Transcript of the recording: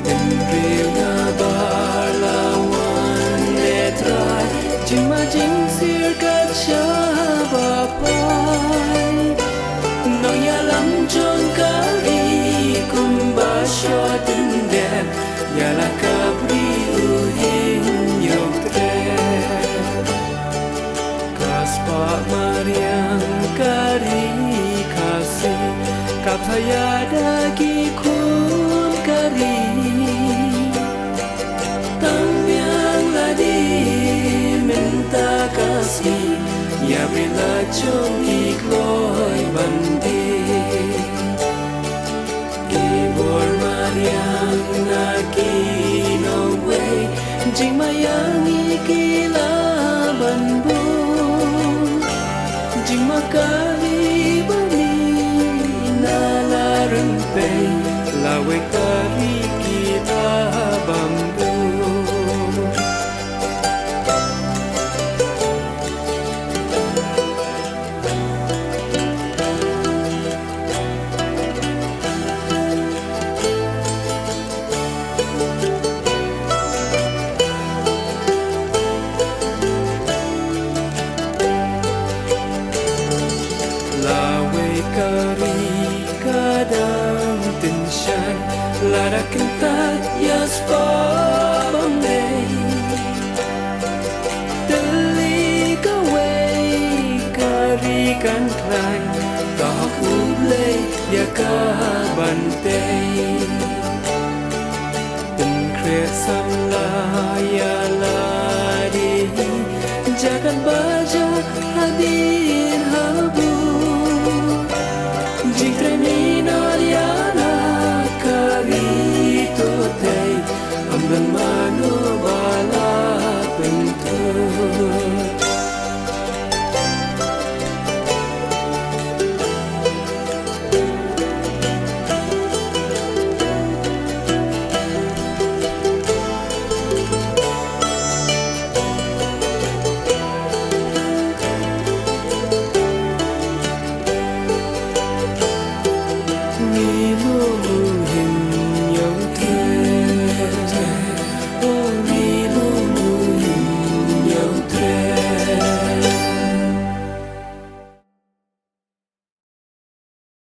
Den rila balawan letrai jing ma jing sir kat shaba pai no ya lam chon kari kum ba sho tin den ya la kabri u hin yok tre kaspa mariang kari kasi kapaya dagi kun kari tambiang ladi minta kasih ya bila chong ikloi bandi kibor mariang naki no way jing mayang ikila banbu jing makali bani nala rempe lawe kari kita bambu kari kadang tinsyan lara kentat yas pamay dali kaway kari kan klay kahak ublay ya kabantay ten kret samla ya ladi jagan ba